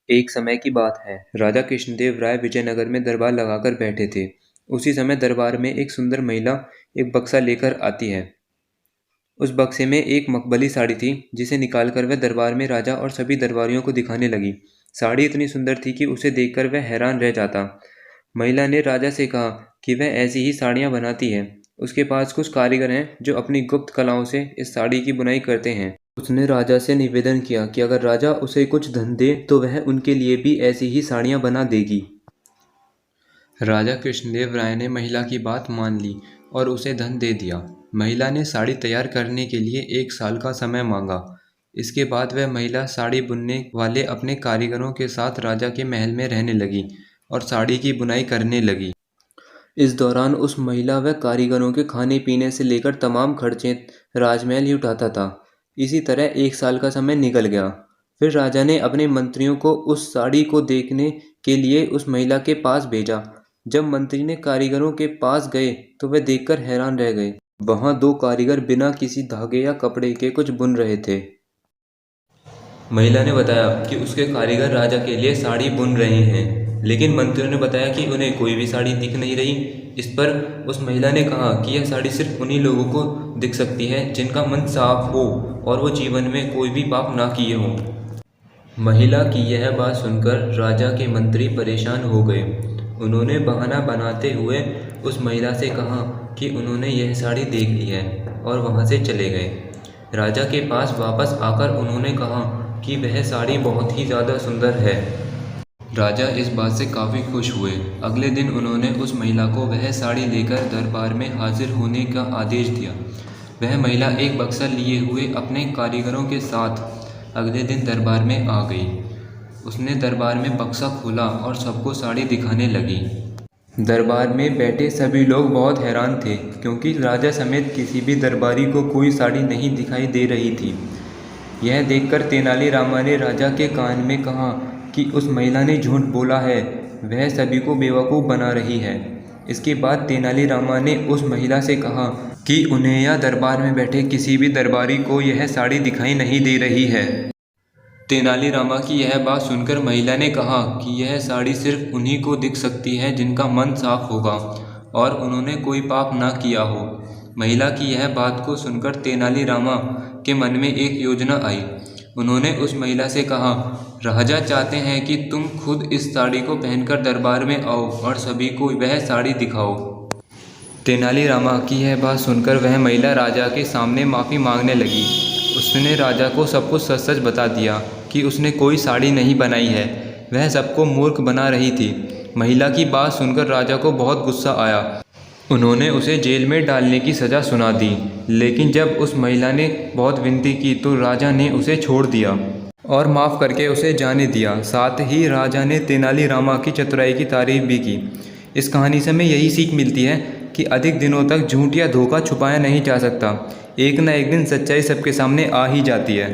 एक समय की बात है। राजा कृष्णदेव राय विजयनगर में दरबार लगाकर बैठे थे। उसी समय दरबार में एक सुंदर महिला एक बक्सा लेकर आती है। उस बक्से में एक मखमली साड़ी थी, जिसे निकालकर वह दरबार में राजा और सभी दरबारियों को दिखाने लगी। साड़ी इतनी सुंदर थी कि उसे देखकर वह हैरान रह जाता। महिला ने राजा से कहा कि वह ऐसी ही साड़ियाँ बनाती है। उसके पास कुछ कारीगर हैं जो अपनी गुप्त कलाओं से इस साड़ी की बुनाई करते हैं। उसने राजा से निवेदन किया कि अगर राजा उसे कुछ धन दे तो वह उनके लिए भी ऐसी ही साड़ियाँ बना देगी। राजा कृष्णदेव राय ने महिला की बात मान ली और उसे धन दे दिया। महिला ने साड़ी तैयार करने के लिए 1 साल का समय मांगा। इसके बाद वह महिला साड़ी बुनने वाले अपने कारीगरों के साथ राजा के महल में रहने लगी और साड़ी की बुनाई करने लगी। इस दौरान उस महिला व कारीगरों के खाने पीने से लेकर तमाम खर्चे राजमहल ही उठाता था। इसी तरह 1 साल का समय निकल गया। फिर राजा ने अपने मंत्रियों को उस साड़ी को देखने के लिए उस महिला के पास भेजा। जब मंत्री ने कारीगरों के पास गए तो वे देखकर हैरान रह गए। वहाँ 2 कारीगर बिना किसी धागे या कपड़े के कुछ बुन रहे थे। महिला ने बताया कि उसके कारीगर राजा के लिए साड़ी बुन रहे हैं, लेकिन मंत्रियों ने बताया कि उन्हें कोई भी साड़ी दिख नहीं रही। इस पर उस महिला ने कहा कि यह साड़ी सिर्फ उन्हीं लोगों को दिख सकती है जिनका मन साफ हो और वो जीवन में कोई भी पाप ना किए हों। महिला की यह बात सुनकर राजा के मंत्री परेशान हो गए। उन्होंने बहाना बनाते हुए उस महिला से कहा कि उन्होंने यह साड़ी देख ली है और वहाँ से चले गए। राजा के पास वापस आकर उन्होंने कहा कि वह साड़ी बहुत ही ज़्यादा सुंदर है। राजा इस बात से काफ़ी खुश हुए। अगले दिन उन्होंने उस महिला को वह साड़ी लेकर दरबार में हाजिर होने का आदेश दिया। वह महिला एक बक्सा लिए हुए अपने कारीगरों के साथ अगले दिन दरबार में आ गई। उसने दरबार में बक्सा खोला और सबको साड़ी दिखाने लगी। दरबार में बैठे सभी लोग बहुत हैरान थे, क्योंकि राजा समेत किसी भी दरबारी को कोई साड़ी नहीं दिखाई दे रही थी। यह देखकर तेनालीरामा ने राजा के कान में कहा कि उस महिला ने झूठ बोला है, वह सभी को बेवकूफ़ बना रही है। इसके बाद तेनालीरामा ने उस महिला से कहा कि उन्हें या दरबार में बैठे किसी भी दरबारी को यह साड़ी दिखाई नहीं दे रही है। तेनालीरामा की यह बात सुनकर महिला ने कहा कि यह साड़ी सिर्फ उन्हीं को दिख सकती है जिनका मन साफ होगा और उन्होंने कोई पाप ना किया हो। महिला की यह बात को सुनकर तेनालीरामा के मन में एक योजना आई। उन्होंने उस महिला से कहा, राजा चाहते हैं कि तुम खुद इस साड़ी को पहनकर दरबार में आओ और सभी को वह साड़ी दिखाओ। तेनालीरामा की यह बात सुनकर वह महिला राजा के सामने माफ़ी मांगने लगी। उसने राजा को सब कुछ सच सच बता दिया कि उसने कोई साड़ी नहीं बनाई है, वह सबको मूर्ख बना रही थी। महिला की बात सुनकर राजा को बहुत गुस्सा आया। उन्होंने उसे जेल में डालने की सज़ा सुना दी, लेकिन जब उस महिला ने बहुत विनती की तो राजा ने उसे छोड़ दिया और माफ़ करके उसे जाने दिया। साथ ही राजा ने तेनालीरामा की चतुराई की तारीफ भी की। इस कहानी से हमें यही सीख मिलती है कि अधिक दिनों तक झूठ या धोखा छुपाया नहीं जा सकता। एक ना एक दिन सच्चाई सबके सामने आ ही जाती है।